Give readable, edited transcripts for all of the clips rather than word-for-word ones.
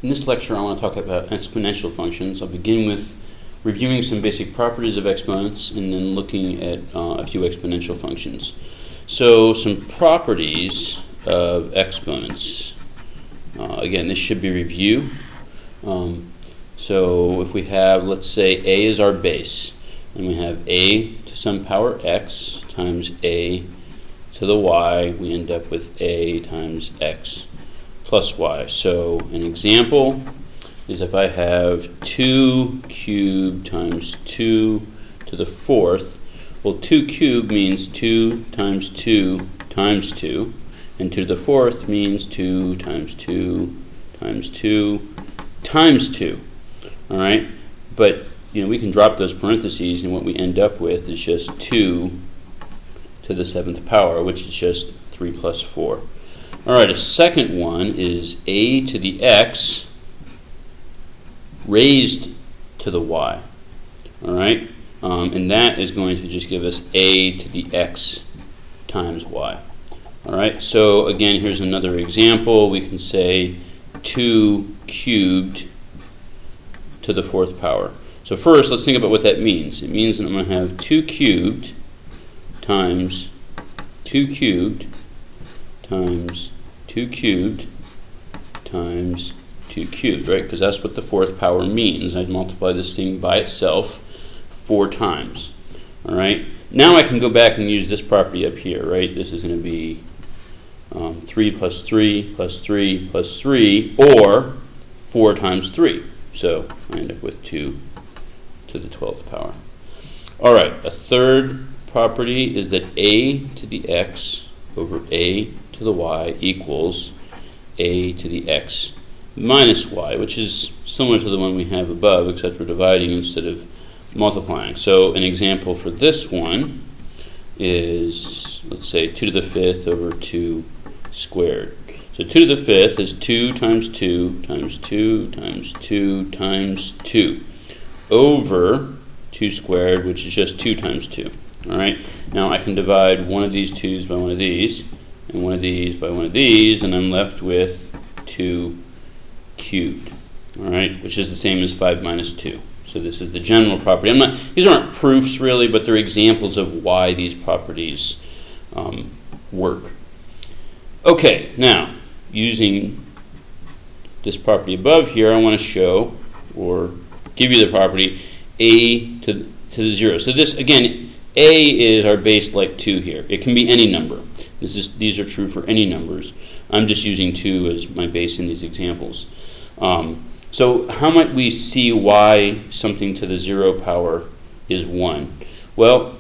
In this lecture, I want to talk about exponential functions. I'll begin with reviewing some basic properties of exponents and then looking at a few exponential functions. So, some properties of exponents. Again, this should be review. So, if we have, let's say, a is our base, and we have a to some power x times a to the y, we end up with a times x plus y. So an example is if I have 2 cubed times 2 to the fourth. Well, 2 cubed means 2 times 2 times 2, and 2 to the fourth means 2 times 2 times 2 times 2. All right? But we can drop those parentheses, and what we end up with is just 2 to the 7th power, which is just 3 plus 4. All right, a second one is a to the x raised to the y. All right, and that is going to just give us a to the x times y. All right, so again, here's another example. We can say 2 cubed to the 4th power. So first, let's think about what that means. It means that I'm going to have 2 cubed times 2 cubed times 2 cubed times 2 cubed, right? Because that's what the 4th power means. I'd multiply this thing by itself 4 times. All right. Now I can go back and use this property up here, right? This is going to be 3 plus 3 plus 3 plus 3, or 4 times 3. So I end up with 2 to the 12th power. All right. A third property is that a to the x over a to the y equals a to the x minus y, which is similar to the one we have above, except for dividing instead of multiplying. So an example for this one is, let's say, 2 to the 5th over 2 squared. So 2 to the 5th is 2 times 2 times 2 times 2 times 2 over 2 squared, which is just 2 times 2. All right. Now I can divide one of these 2's by one of these, and one of these by one of these, and I'm left with 2 cubed. All right, which is the same as 5 minus 2. So this is the general property. These aren't proofs really, but they're examples of why these properties work. Okay, now using this property above here, I want to show or give you the property a to the 0. So this again. A is our base, like 2 here. It can be any number. These are true for any numbers. I'm just using 2 as my base in these examples. So how might we see why something to the 0 power is 1? Well,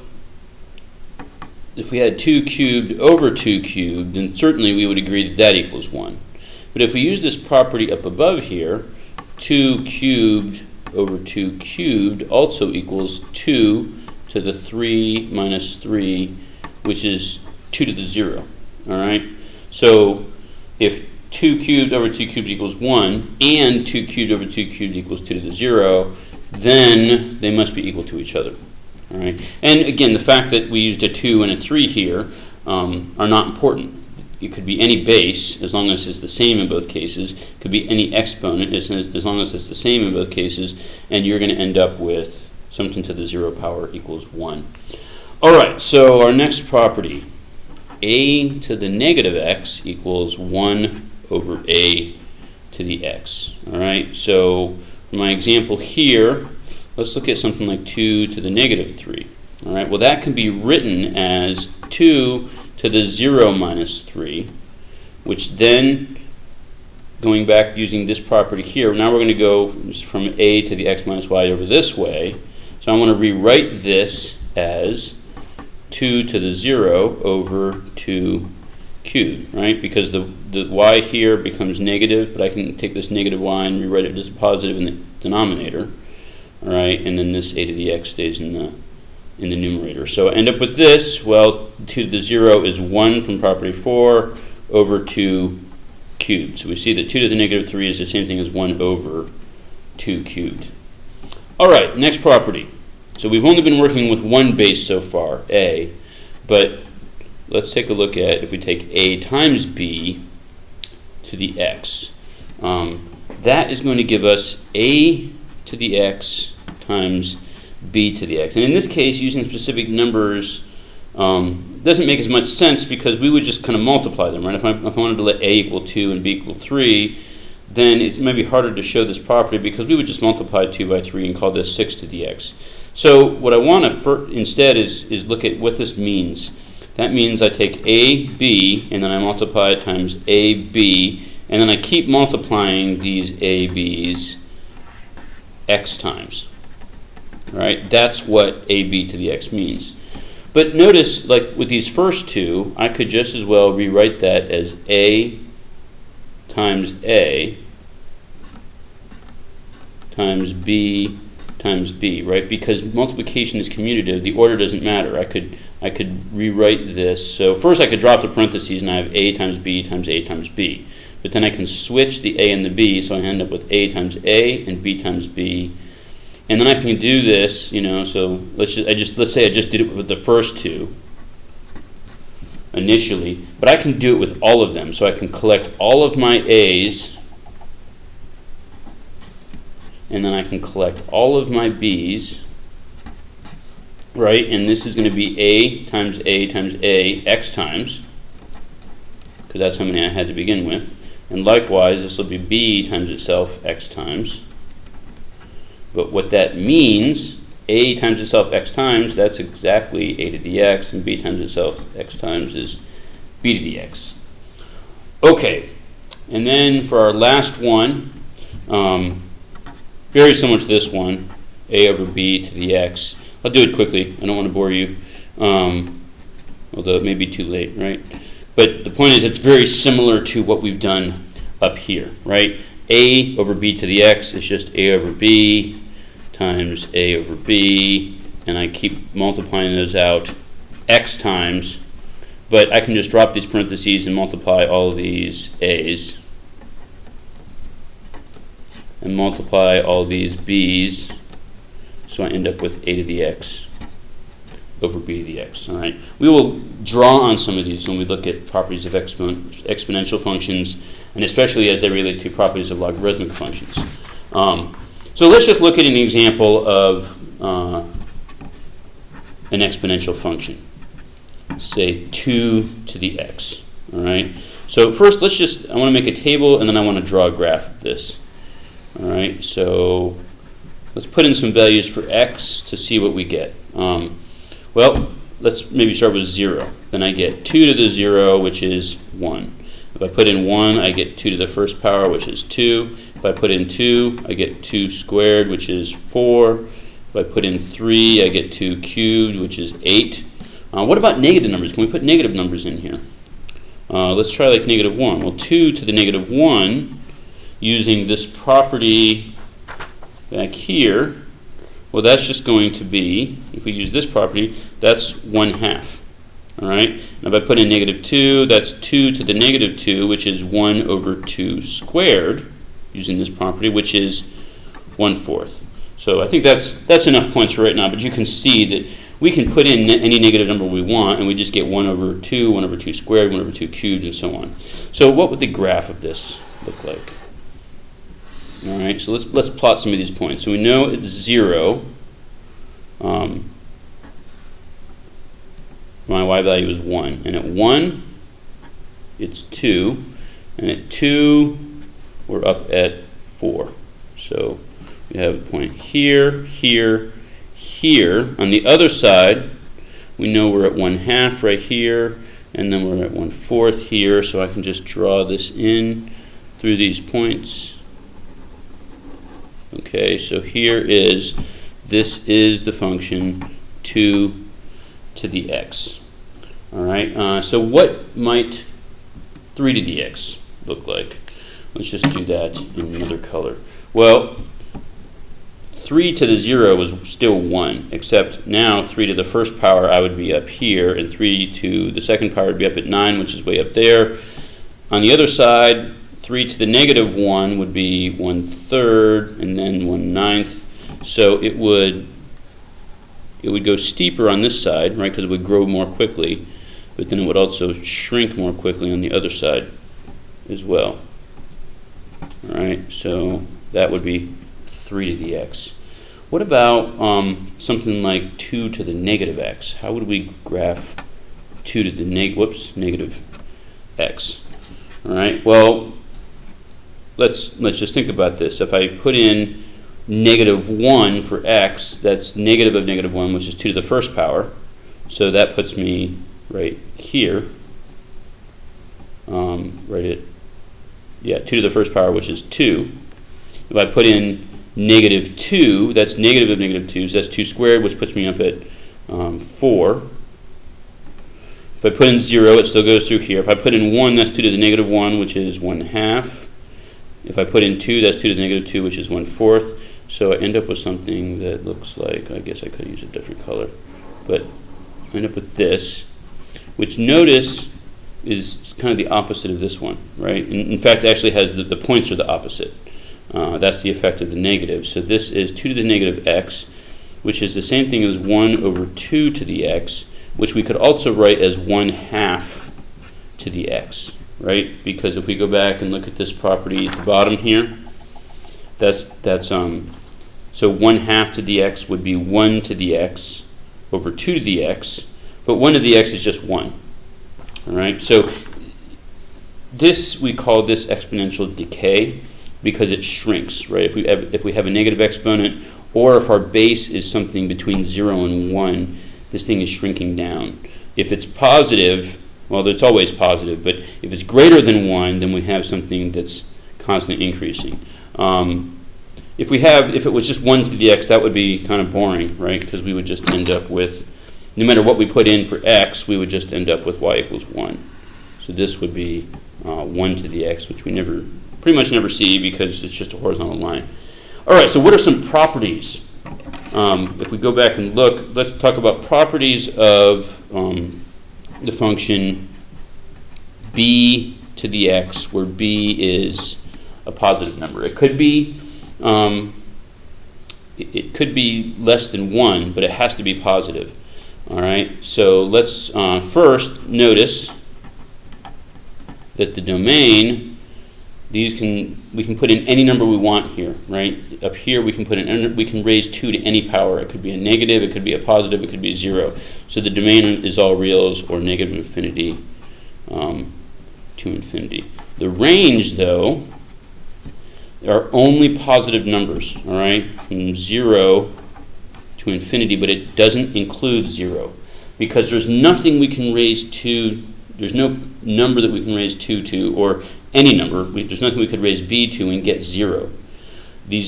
if we had 2 cubed over 2 cubed, then certainly we would agree that that equals 1. But if we use this property up above here, 2 cubed over 2 cubed also equals 2 to the 3 minus 3, which is 2 to the 0. All right? So if 2 cubed over 2 cubed equals 1, and 2 cubed over 2 cubed equals 2 to the 0, then they must be equal to each other. All right? And again, the fact that we used a 2 and a 3 here are not important. It could be any base, as long as it's the same in both cases. It could be any exponent, as long as it's the same in both cases, and you're going to end up with something to the 0 power equals 1. All right, so our next property, a to the negative x equals 1 over a to the x. All right, so for my example here, let's look at something like 2 to the negative 3. All right, well, that can be written as 2 to the 0 minus 3, which then, going back using this property here, now we're going to go from a to the x minus y over this way. So I want to rewrite this as 2 to the 0 over 2 cubed, right? Because the y here becomes negative, but I can take this negative y and rewrite it as a positive in the denominator, all right? And then this a to the x stays in the numerator. So I end up with this. Well, 2 to the 0 is 1 from property 4 over 2 cubed. So we see that 2 to the negative 3 is the same thing as 1 over 2 cubed. All right, next property. So we've only been working with one base so far, a, but let's take a look at if we take a times b to the x. that is going to give us a to the x times b to the x. And in this case, using specific numbers doesn't make as much sense because we would just kind of multiply them, right? If I wanted to let a equal 2 and b equal 3, then it may be harder to show this property because we would just multiply 2 by 3 and call this 6 to the x. So what I want to instead is look at what this means. That means I take AB and then I multiply it times AB, and then I keep multiplying these ABs x times. Right? That's what AB to the x means. But notice, like with these first two, I could just as well rewrite that as A times A times B, right? Because multiplication is commutative, the order doesn't matter. I could rewrite this. So first I could drop the parentheses and I have A times B times A times B. But then I can switch the A and the B, so I end up with A times A and B times B. And then I can do this, you know, so let's say I just did it with the first two initially, but I can do it with all of them. So I can collect all of my A's, and then I can collect all of my B's, right? And this is going to be A times A x times, because that's how many I had to begin with. And likewise, this will be B times itself x times. But what that means, A times itself x times, that's exactly A to the x, and B times itself x times is B to the x. Okay, and then for our last one, very similar to this one, A over B to the x. I'll do it quickly, I don't want to bore you, although it may be too late, right? But the point is it's very similar to what we've done up here, right? A over B to the x is just A over B times A over B, and I keep multiplying those out x times, but I can just drop these parentheses and multiply all of these A's and multiply all these B's, so I end up with A to the x over B to the x. All right. We will draw on some of these when we look at properties of exponential functions, and especially as they relate to properties of logarithmic functions. So let's just look at an example of an exponential function. Say 2 to the x. All right. So first, I want to make a table, and then I want to draw a graph of this. All right. So let's put in some values for x to see what we get. Well, let's maybe start with 0. Then I get 2 to the 0, which is 1. If I put in 1, I get 2 to the first power, which is 2. If I put in 2, I get 2 squared, which is 4. If I put in 3, I get 2 cubed, which is 8. What about negative numbers? Can we put negative numbers in here? Let's try like negative 1. Well, 2 to the negative 1, using this property back here, well, that's just going to be, if we use this property, that's 1/2. All right? And if I put in negative 2, that's 2 to the negative 2, which is 1 over 2 squared, using this property, which is 1/4. So I think that's enough points for right now, but you can see that we can put in any negative number we want, and we just get 1 over 2, 1 over 2 squared, 1 over 2 cubed, and so on. So what would the graph of this look like? All right, so let's plot some of these points. So we know it's 0. My y value is 1. And at 1, it's 2. And at 2, we're up at 4. So we have a point here, here, here. On the other side, we know we're at 1/2 right here. And then we're at 1/4 here. So I can just draw this in through these points. Okay, so this is the function 2 to the x. All right, so what might 3 to the x look like? Let's just do that in another color. Well, 3 to the 0 was still 1, except now 3 to the first power I would be up here, and 3 to the second power would be up at 9, which is way up there. On the other side, 3 to the negative 1 would be 1/3 and then 1/9. So it would go steeper on this side, right, because it would grow more quickly, but then it would also shrink more quickly on the other side as well. All All right, so that would be 3 to the x. What about something like 2 to the negative x? How would we graph 2 to the negative x? All right, well, let's just think about this. If I put in -1 for x, that's negative of -1, which is 2 to the first power. So that puts me right here. 2 to the first power, which is 2. If I put in -2, that's negative of -2, so that's 2 squared, which puts me up at 4. If I put in 0, it still goes through here. If I put in 1, that's 2 to the -1, which is 1/2. If I put in 2, that's 2 to the -2, which is 1/4. So I end up with something that looks like, I guess I could use a different color, but I end up with this, which notice is kind of the opposite of this one, right? In fact, it actually has the points are the opposite. That's the effect of the negative. So this is 2 to the negative x, which is the same thing as 1 over 2 to the x, which we could also write as 1/2 to the x, right? Because if we go back and look at this property at the bottom here, so 1/2 to the x would be 1 to the x over 2 to the x, but 1 to the x is just 1. All right, so we call this exponential decay because it shrinks, right? If we have a negative exponent, or if our base is something between 0 and 1, this thing is shrinking down. If it's positive, well, it's always positive, but if it's greater than 1, then we have something that's constantly increasing. If it was just 1 to the x, that would be kind of boring, right? Because we would just end up with, no matter what we put in for x, we would just end up with y equals 1. So this would be 1 to the x, which we pretty much never see because it's just a horizontal line. All right, so what are some properties? If we go back and look, let's talk about properties of the function b to the x, where b is a positive number. It could be less than 1, but it has to be positive. All right, so let's first notice that the domain, we can put in any number we want here, right? Up here we can raise 2 to any power. It could be a negative, it could be a positive, it could be 0. So the domain is all reals or negative infinity to infinity. The range, though, are only positive numbers, all right, from 0 to infinity, but it doesn't include 0 because there's nothing we can raise 2, there's no number that we can raise 2 to, or any number, there's nothing we could raise b to and get 0. We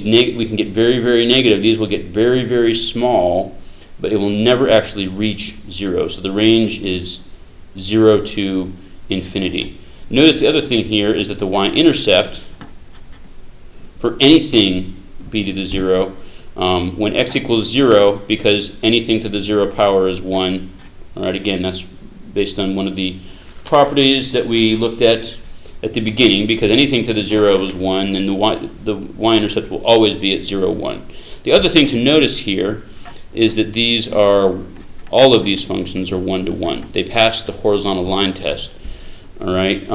can get very, very negative. These will get very, very small, but it will never actually reach 0. So the range is 0 to infinity. Notice the other thing here is that the y-intercept for anything b to the 0, when x equals 0, because anything to the 0 power is 1. All right, again, that's based on one of the properties that we looked at the beginning, because anything to the 0 is 1, and the y-intercept will always be at 0, 1. The other thing to notice here is that all of these functions are 1 to 1. They pass the horizontal line test. All right.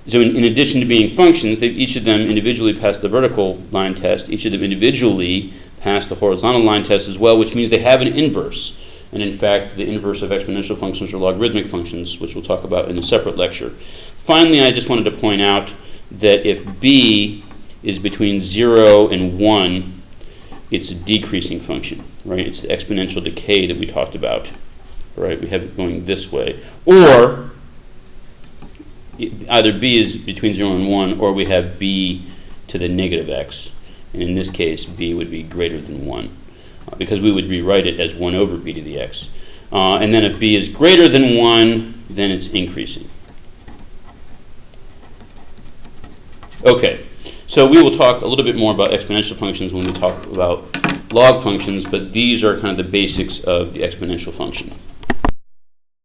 So in addition to being functions, each of them individually pass the vertical line test. Each of them individually pass the horizontal line test as well, which means they have an inverse. And in fact, the inverse of exponential functions are logarithmic functions, which we'll talk about in a separate lecture. Finally, I just wanted to point out that if b is between 0 and 1, it's a decreasing function, right? It's the exponential decay that we talked about, right? We have it going this way. Or either b is between 0 and 1, or we have b to the negative x. And in this case, b would be greater than 1, because we would rewrite it as 1 over b to the x. And then if b is greater than 1, then it's increasing. Okay, so we will talk a little bit more about exponential functions when we talk about log functions, but these are kind of the basics of the exponential function.